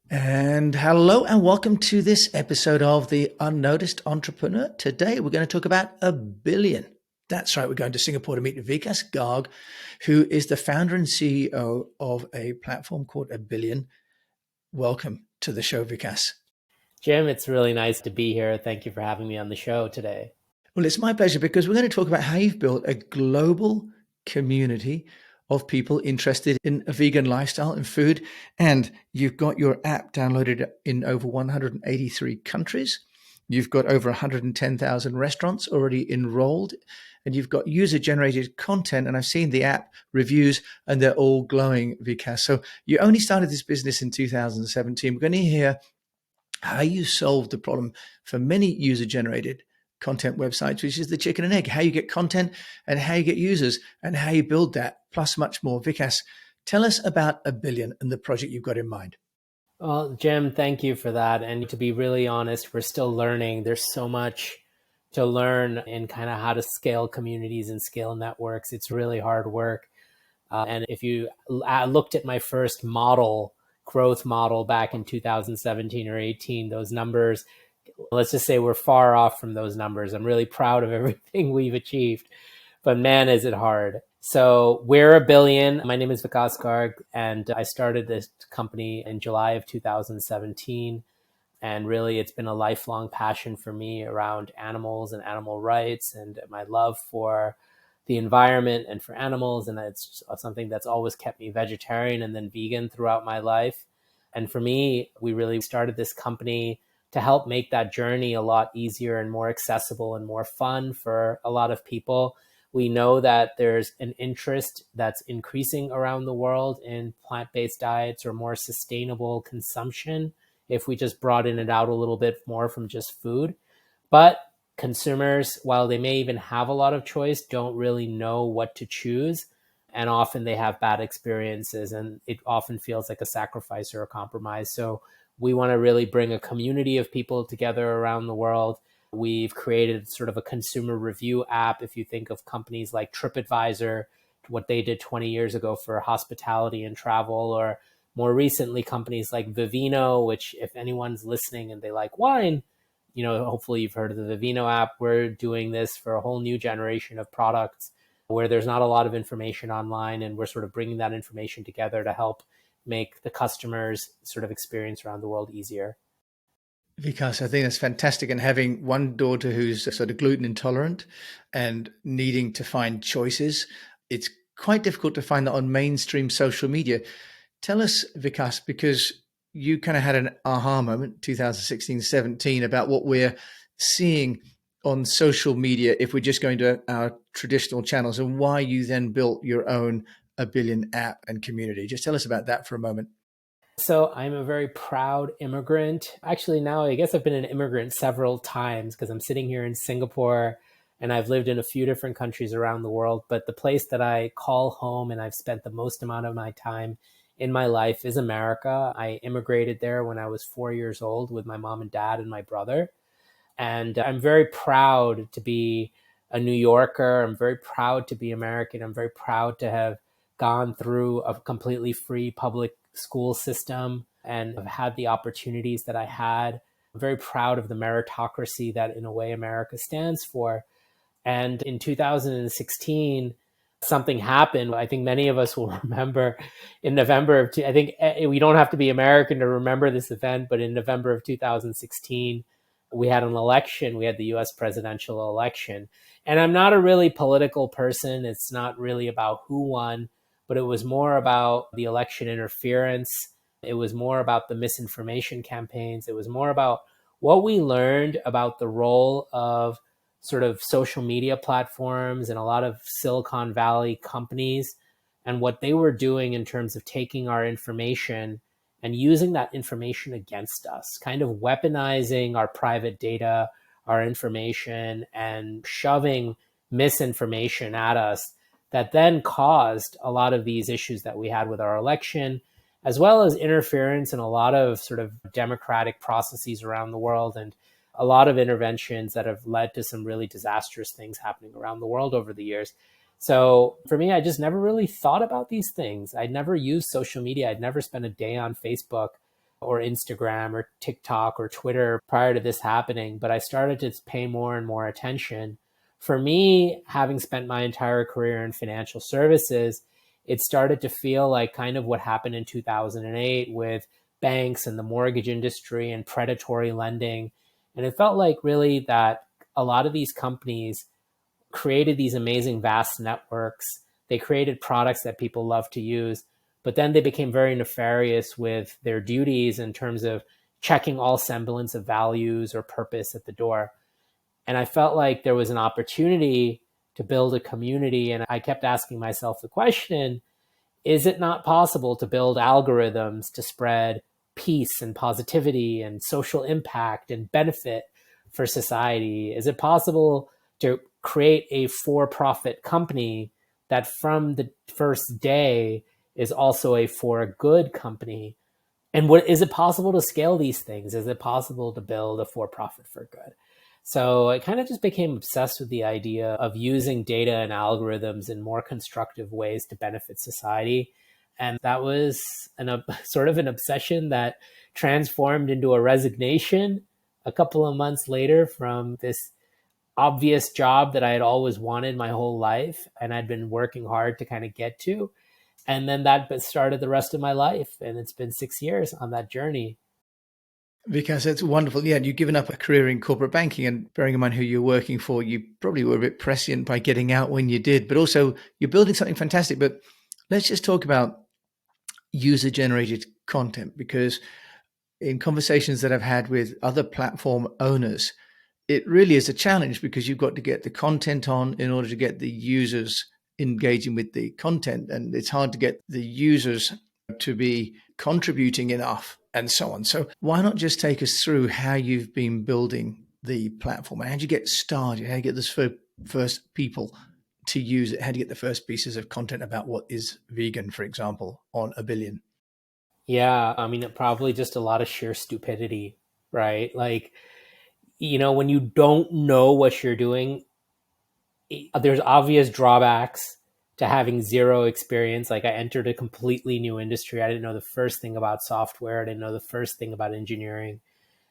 And hello and welcome to this episode of the UnNoticed Entrepreneur. Today we're going to talk about Abillion. That's right, we're going to Singapore to meet Vikas Garg, who is the founder and CEO of a platform called Abillion. Welcome to the show, Vikas. Jim, it's really nice to be here. Thank you for having me on the show today. Well, it's my pleasure because we're going to talk about how you've built a global community of people interested in a vegan lifestyle and food. And you've got your app downloaded in over 183 countries. You've got over 110,000 restaurants already enrolled, and you've got user generated content. And I've seen the app reviews and they're all glowing, Vikas. So you only started this business in 2017. We're going to hear how you solved the problem for many user generated content websites, which is the chicken and egg, how you get content and how you get users and how you build that, plus much more. Vikas, tell us about Abillion and the project you've got in mind. Well, Jim, thank you for that. And to be really honest, we're still learning. There's so much to learn in kind of how to scale communities and scale networks. It's really hard work. And if you looked at my first growth model back in 2017 or 18, those numbers, let's just say we're far off from those numbers. I'm really proud of everything we've achieved, but man, is it hard. So we're Abillion. My name is Vikas Garg, and I started this company in July of 2017. And really, it's been a lifelong passion for me around animals and animal rights and my love for the environment and for animals. And it's something that's always kept me vegetarian and then vegan throughout my life. And for me, we really started this company to help make that journey a lot easier and more accessible and more fun for a lot of people. We know that there's an interest that's increasing around the world in plant-based diets or more sustainable consumption if we just broaden it out a little bit more from just food. But consumers, while they may even have a lot of choice, don't really know what to choose. And often they have bad experiences, and it often feels like a sacrifice or a compromise. So we want to really bring a community of people together around the world. We've created sort of a consumer review app. If you think of companies like TripAdvisor, what they did 20 years ago for hospitality and travel, or more recently, companies like Vivino, which if anyone's listening and they like wine, hopefully you've heard of the Vivino app. We're doing this for a whole new generation of products where there's not a lot of information online, and we're sort of bringing that information together to help make the customer's sort of experience around the world easier. Vikas, I think that's fantastic. And having one daughter who's sort of gluten intolerant and needing to find choices, it's quite difficult to find that on mainstream social media. Tell us, Vikas, because you kind of had an aha moment, 2016, 17, about what we're seeing on social media if we're just going to our traditional channels, and why you then built your own Abillion app and community. Just tell us about that for a moment. So I'm a very proud immigrant. Actually, now I guess I've been an immigrant several times because I'm sitting here in Singapore and I've lived in a few different countries around the world. But the place that I call home and I've spent the most amount of my time in my life is America. I immigrated there when I was 4 years old with my mom and dad and my brother. And I'm very proud to be a New Yorker. I'm very proud to be American. I'm very proud to have gone through a completely free public school system and have had the opportunities that I had. I'm very proud of the meritocracy that, in a way, America stands for. And in 2016, something happened. I think many of us will remember in November of, I think we don't have to be American to remember this event, but in November of 2016, we had an election. We had the US presidential election. And I'm not a really political person. It's not really about who won, but it was more about the election interference. It was more about the misinformation campaigns. It was more about what we learned about the role of sort of social media platforms and a lot of Silicon Valley companies and what they were doing in terms of taking our information and using that information against us, kind of weaponizing our private data, our information, and shoving misinformation at us that then caused a lot of these issues that we had with our election, as well as interference in a lot of sort of democratic processes around the world, and a lot of interventions that have led to some really disastrous things happening around the world over the years. So for me, I just never really thought about these things. I'd never used social media. I'd never spent a day on Facebook. or Instagram or TikTok or Twitter prior to this happening, but I started to pay more and more attention. For me, having spent my entire career in financial services, it started to feel like kind of what happened in 2008 with banks and the mortgage industry and predatory lending. And it felt like really that a lot of these companies created these amazing vast networks. They created products that people love to use, but then they became very nefarious with their duties in terms of checking all semblance of values or purpose at the door. And I felt like there was an opportunity to build a community. And I kept asking myself the question, is it not possible to build algorithms to spread peace and positivity and social impact and benefit for society? Is it possible to create a for-profit company that from the first day is also a for good company? And what is it possible to scale these things? Is it possible to build a for-profit for good? So I kind of just became obsessed with the idea of using data and algorithms in more constructive ways to benefit society. And that was sort of an obsession that transformed into a resignation a couple of months later from this obvious job that I had always wanted my whole life and I'd been working hard to kind of get to. And then that started the rest of my life. And it's been 6 years on that journey. Because it's wonderful. Yeah, you've given up a career in corporate banking, and bearing in mind who you're working for, you probably were a bit prescient by getting out when you did, but also you're building something fantastic. But let's just talk about user-generated content, because in conversations that I've had with other platform owners, it really is a challenge because you've got to get the content on in order to get the users engaging with the content. And it's hard to get the users to be contributing enough and so on. So why not just take us through how you've been building the platform? How did you get started? How do you get this first people to use it? How do you get the first pieces of content about what is vegan, for example, on Abillion? Yeah, I mean, probably just a lot of sheer stupidity, right? Like, when you don't know what you're doing, there's obvious drawbacks to having zero experience. Like I entered a completely new industry. I didn't know the first thing about software. I didn't know the first thing about engineering.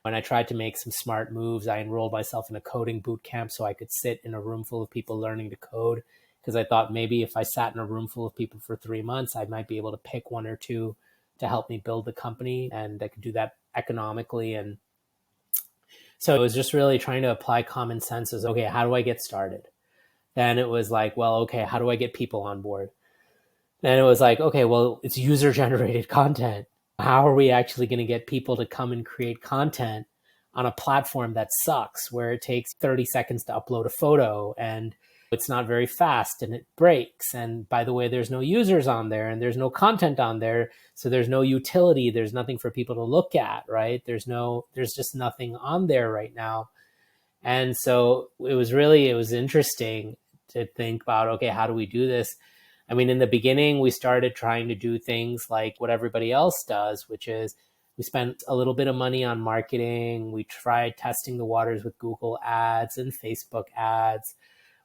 When I tried to make some smart moves, I enrolled myself in a coding boot camp so I could sit in a room full of people learning to code. Because I thought maybe if I sat in a room full of people for 3 months, I might be able to pick one or two to help me build the company. And I could do that economically. And so it was just really trying to apply common sense as, okay, how do I get started? Then it was like, well, okay, how do I get people on board? Then it was like, okay, well, it's user generated content. How are we actually going to get people to come and create content on a platform that sucks, where it takes 30 seconds to upload a photo and it's not very fast and it breaks? And by the way, there's no users on there and there's no content on there. So there's no utility. There's nothing for people to look at, right? There's just nothing on there right now. And so it was interesting to think about, okay, how do we do this? I mean, in the beginning, we started trying to do things like what everybody else does, which is we spent a little bit of money on marketing. We tried testing the waters with Google ads and Facebook ads.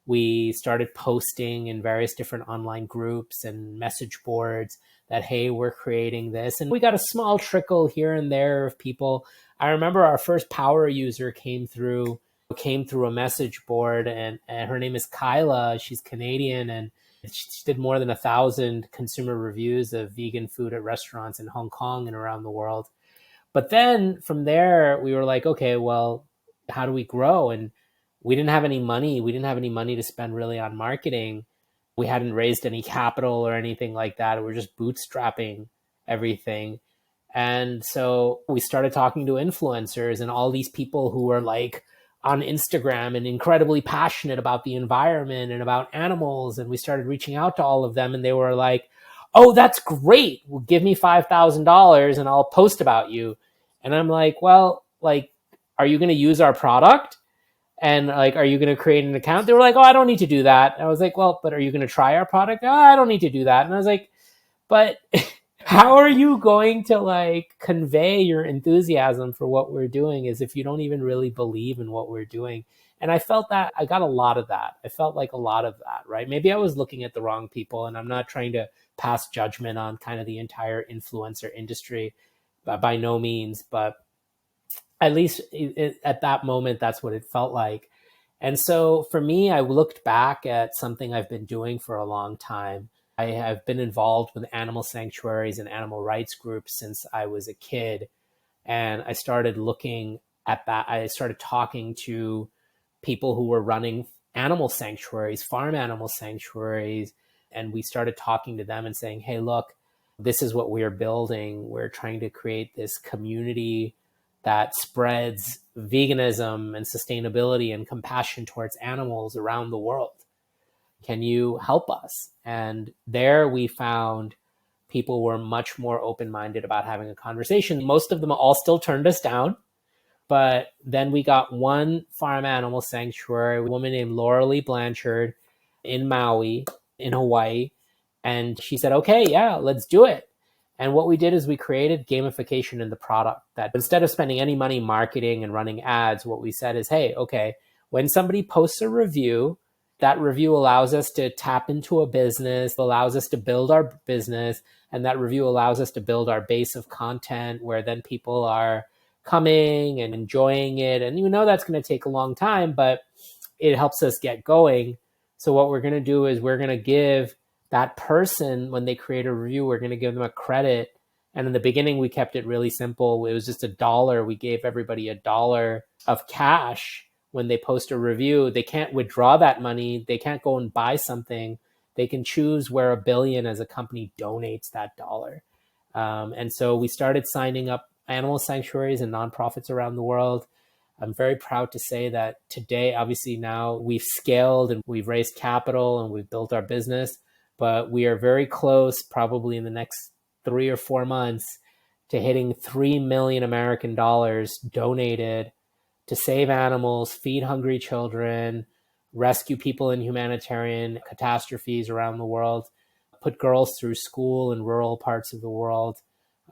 We started posting in various different online groups and message boards that, hey, we're creating this. And we got a small trickle here and there of people. I remember our first power user came through a message board, and her name is Kyla. She's Canadian, and she did more than 1,000 consumer reviews of vegan food at restaurants in Hong Kong and around the world. But then from there, we were like, okay, well, how do we grow? And we didn't have any money. We didn't have any money to spend really on marketing. We hadn't raised any capital or anything like that. We were just bootstrapping everything. And so we started talking to influencers and all these people who were like on Instagram and incredibly passionate about the environment and about animals. And we started reaching out to all of them, and they were like, oh, that's great. Well, give me $5,000 and I'll post about you. And I'm like, well, like, are you going to use our product? And like, are you going to create an account? They were like, oh, I don't need to do that. And I was like, well, but are you going to try our product? Oh, I don't need to do that. And I was like, but how are you going to like convey your enthusiasm for what we're doing is if you don't even really believe in what we're doing? And I felt that I got a lot of that. I felt like a lot of that, right? Maybe I was looking at the wrong people, and I'm not trying to pass judgment on kind of the entire influencer industry. by no means, but at least at that moment, that's what it felt like. And so for me, I looked back at something I've been doing for a long time. I have been involved with animal sanctuaries and animal rights groups since I was a kid. And I started looking at that. I started talking to people who were running animal sanctuaries, farm animal sanctuaries. And we started talking to them and saying, hey, look, this is what we're building. We're trying to create this community that spreads veganism and sustainability and compassion towards animals around the world. Can you help us? And there we found people were much more open-minded about having a conversation. Most of them all still turned us down. But then we got one farm animal sanctuary, a woman named Laura Lee Blanchard in Maui, in Hawaii. And she said, okay, yeah, let's do it. And what we did is we created gamification in the product that instead of spending any money marketing and running ads, what we said is, hey, okay, when somebody posts a review, that review allows us to tap into a business, allows us to build our business, and that review allows us to build our base of content where then people are coming and enjoying it. And you know that's going to take a long time, but it helps us get going. So what we're going to do is we're going to give that person, when they create a review, we're going to give them a credit. And in the beginning, we kept it really simple. It was just $1. We gave everybody $1 of cash when they post a review. They can't withdraw that money. They can't go and buy something. They can choose where Abillion as a company donates that dollar. And so we started signing up animal sanctuaries and nonprofits around the world. I'm very proud to say that today, obviously now we've scaled and we've raised capital and we've built our business, but we are very close, probably in the next 3 or 4 months, to hitting 3 million American dollars donated to save animals, feed hungry children, rescue people in humanitarian catastrophes around the world, put girls through school in rural parts of the world,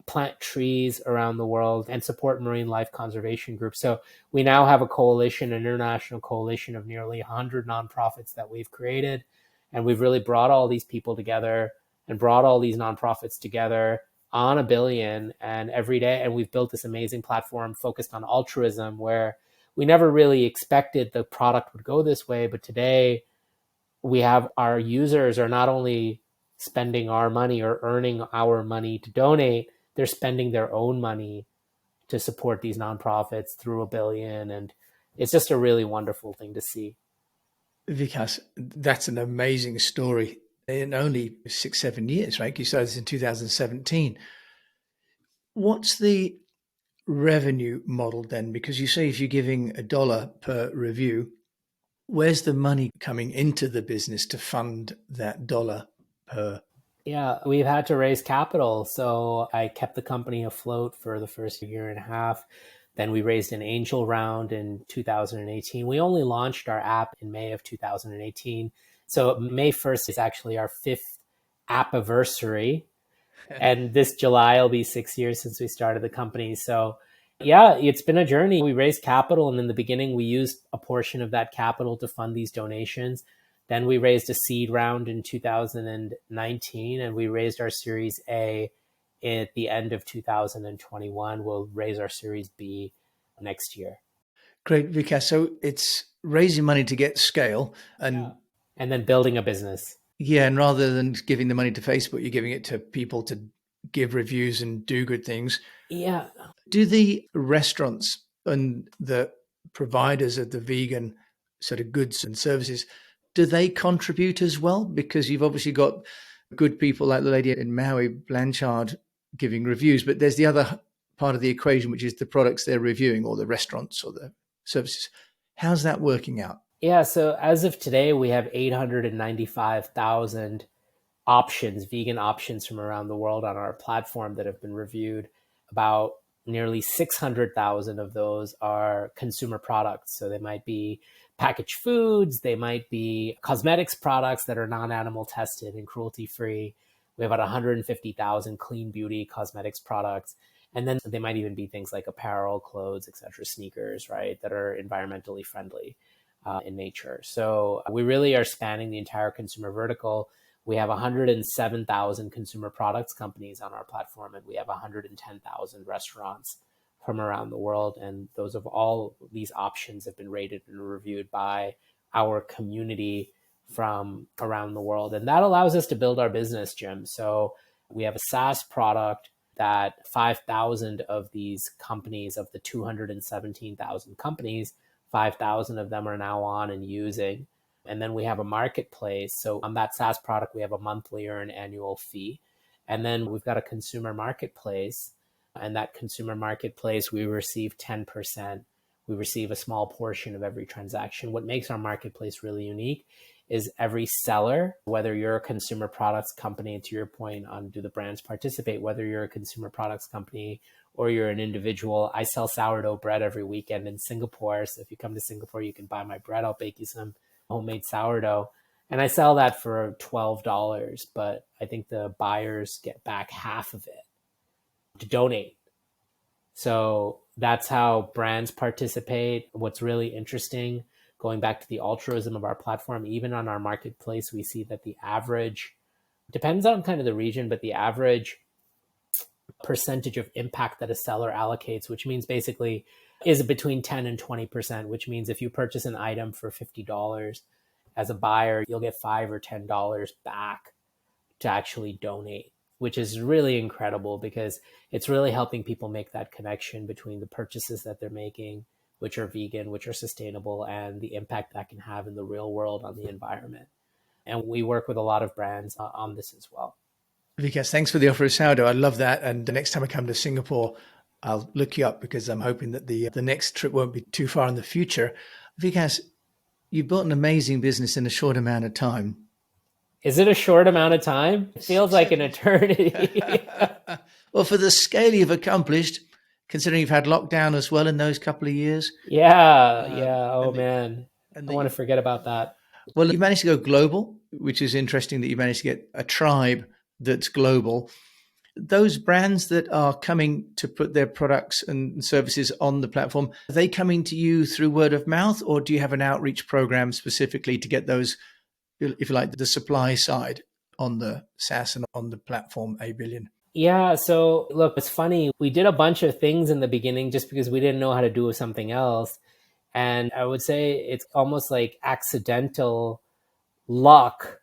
plant trees around the world, and support marine life conservation groups. So we now have a coalition, an international coalition of nearly 100 nonprofits that we've created. And we've really brought all these people together and brought all these nonprofits together on Abillion and every day. And we've built this amazing platform focused on altruism where we never really expected the product would go this way. But today we have our users are not only spending our money or earning our money to donate, they're spending their own money to support these nonprofits through Abillion. And it's just a really wonderful thing to see. Vikas, that's an amazing story. In only 6, 7 years, right? You started this in 2017. What's the revenue model then? Because you say if you're giving $1 per review, where's the money coming into the business to fund that dollar per? Yeah, we've had to raise capital. So I kept the company afloat for the first year and a half. Then we raised an angel round in 2018. We only launched our app in May of 2018. So May 1st is actually our 5th app anniversary. And this July will be 6 years since we started the company. So yeah, it's been a journey. We raised capital, and in the beginning, we used a portion of that capital to fund these donations. Then we raised a seed round in 2019, and we raised our Series A at the end of 2021. We'll raise our Series B next year. Great, Vikas. So it's raising money to get scale and And then building a business. yeah, and rather than giving the money to Facebook, you're giving it to people to give reviews and do good things. Yeah. Do the restaurants and the providers of the vegan sort of goods and services, do they contribute as well? Because you've obviously got good people like the lady in Maui, Blanchard, giving reviews, but there's the other part of the equation, which is the products they're reviewing or the restaurants or the services. How's that working out? Yeah. So as of today, we have 895,000 options, vegan options from around the world on our platform that have been reviewed. About nearly 600,000 of those are consumer products. So they might be packaged foods, they might be cosmetics products that are non-animal tested and cruelty-free. We have about 150,000 clean beauty cosmetics products. And then they might even be things like apparel, clothes, etc., sneakers, right, that are environmentally friendly in nature. So we really are spanning the entire consumer vertical. We have 107,000 consumer products companies on our platform, and we have 110,000 restaurants from around the world. And those of all these options have been rated and reviewed by our community from around the world. And that allows us to build our business, Jim. So we have a SaaS product that 5,000 of these companies, of the 217,000 companies, 5,000 of them are now on and using. And then we have a marketplace. So on that SaaS product, we have a monthly or an annual fee. And then we've got a consumer marketplace. And that consumer marketplace, we receive 10%. We receive a small portion of every transaction. What makes our marketplace really unique is every seller, whether you're a consumer products company, to your point on do the brands participate, whether you're a consumer products company or you're an individual. I sell sourdough bread every weekend in Singapore. So if you come to Singapore, you can buy my bread. I'll bake you some homemade sourdough. And I sell that for $12, but I think the buyers get back half of it to donate. So that's how brands participate. What's really interesting, going back to the altruism of our platform, even on our marketplace, we see that the average, depends on kind of the region, but the average percentage of impact that a seller allocates, which means basically is between 10 and 20%, which means if you purchase an item for $50 as a buyer, you'll get $5 or $10 back to actually donate, which is really incredible because it's really helping people make that connection between the purchases that they're making, which are vegan, which are sustainable, and the impact that can have in the real world on the environment. And we work with a lot of brands on this as well. Vikas, thanks for the offer of sourdough. I love that. And the next time I come to Singapore, I'll look you up because I'm hoping that the next trip won't be too far in the future. Vikas, you've built an amazing business in a short amount of time. Is it a short amount of time? It feels like an eternity. Well, for the scale you've accomplished, considering you've had lockdown as well in those couple of years. Yeah. Oh, man. I want to forget about that. Well, you managed to go global, which is interesting that you managed to get a tribe that's global. Those brands that are coming to put their products and services on the platform, are they coming to you through word of mouth, or do you have an outreach program specifically to get those, if you like, the supply side on the SaaS and on the platform Abillion? Yeah. So look, it's funny. We did a bunch of things in the beginning just because we didn't know how to do something else. And I would say it's almost like accidental luck.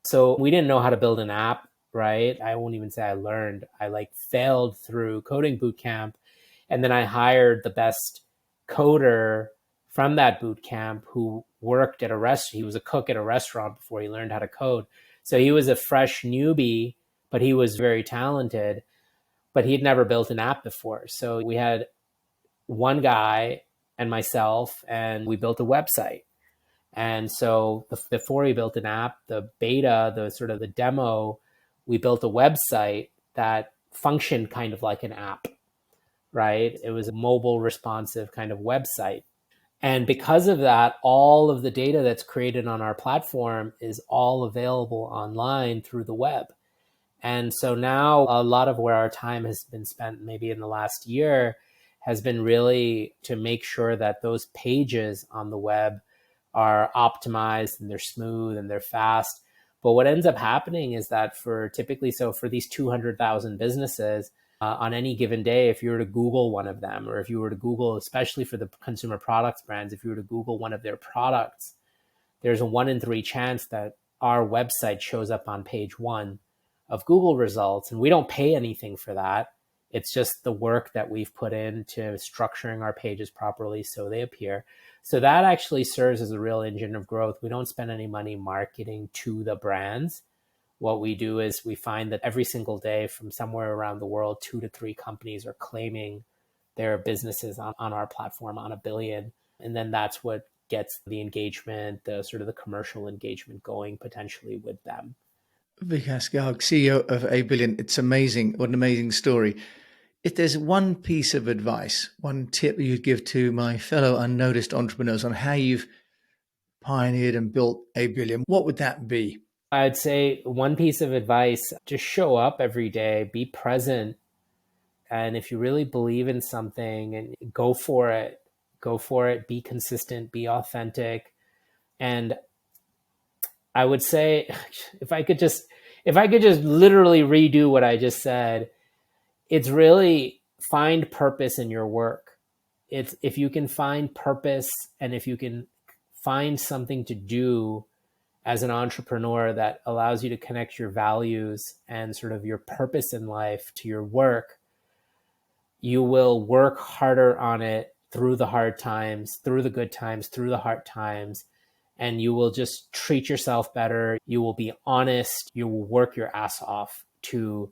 So we didn't know how to build an app, right? I won't even say I learned. I failed through coding boot camp. And then I hired the best coder from that boot camp who worked at a restaurant. He was a cook at a restaurant before he learned how to code. So he was a fresh newbie, but he was very talented, but he'd never built an app before. So we had one guy and myself, and we built a website. And so before we built an app, the beta, the sort of the demo, we built a website that functioned kind of like an app, right? It was a mobile responsive kind of website. And because of that, all of the data that's created on our platform is all available online through the web. And so now a lot of where our time has been spent maybe in the last year has been really to make sure that those pages on the web are optimized and they're smooth and they're fast. But what ends up happening is that for these 200,000 businesses, on any given day, if you were to Google one of them, or if you were to Google, especially for the consumer products brands, if you were to Google one of their products, there's a 1 in 3 chance that our website shows up on page 1 of Google results. And we don't pay anything for that. It's just the work that we've put into structuring our pages properly so they appear. So that actually serves as a real engine of growth. We don't spend any money marketing to the brands. What we do is we find that every single day from somewhere around the world, 2 to 3 companies are claiming their businesses on our platform on Abillion. And then that's what gets the engagement, the sort of the commercial engagement going potentially with them. Vikas Garg, CEO of Abillion. It's amazing. What an amazing story. If there's one piece of advice, one tip you'd give to my fellow unnoticed entrepreneurs on how you've pioneered and built Abillion, what would that be? I'd say one piece of advice, just show up every day, be present. And if you really believe in something, and go for it, be consistent, be authentic. And I would say if I could just literally redo what I just said, it's really find purpose in your work. It's if you can find purpose and if you can find something to do as an entrepreneur that allows you to connect your values and sort of your purpose in life to your work, you will work harder on it through the hard times, through the good times, through the hard times, and you will just treat yourself better. You will be honest. You will work your ass off to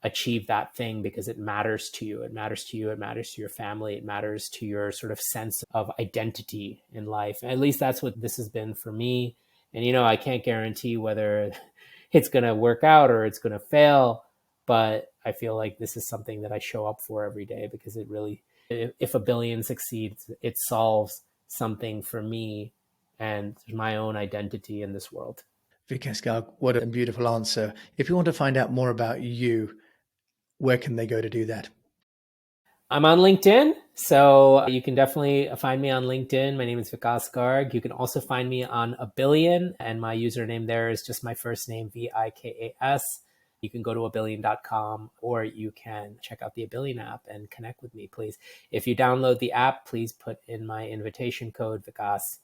achieve that thing because it matters to you. It matters to you. It matters to your family. It matters to your sort of sense of identity in life. At least that's what this has been for me. And, you know, I can't guarantee whether it's going to work out or it's going to fail, but I feel like this is something that I show up for every day because it really, if Abillion succeeds, it solves something for me and my own identity in this world. Vikas Garg, what a beautiful answer. If you want to find out more about you, where can they go to do that? I'm on LinkedIn, so you can definitely find me on LinkedIn. My name is Vikas Garg. You can also find me on Abillion, and my username there is just my first name, Vikas. You can go to abillion.com, or you can check out the Abillion app and connect with me, please. If you download the app, please put in my invitation code, Vikas,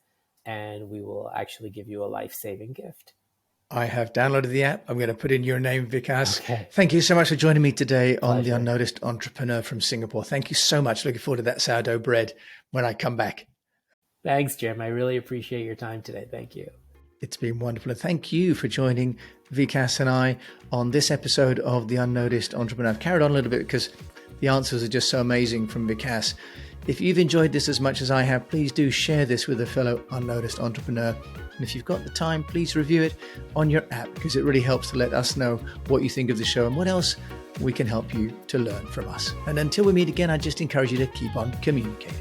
and we will actually give you a life-saving gift. I have downloaded the app. I'm going to put in your name, Vikas. Okay. Thank you so much for joining me today on Pleasure. the Unnoticed Entrepreneur from Singapore. Thank you so much. Looking forward to that sourdough bread when I come back. Thanks, Jim. I really appreciate your time today. Thank you. It's been wonderful. And thank you for joining Vikas and I on this episode of the Unnoticed Entrepreneur. I've carried on a little bit because the answers are just so amazing from Vikas. If you've enjoyed this as much as I have, please do share this with a fellow unnoticed entrepreneur. And if you've got the time, please review it on your app because it really helps to let us know what you think of the show and what else we can help you to learn from us. And until we meet again, I just encourage you to keep on communicating.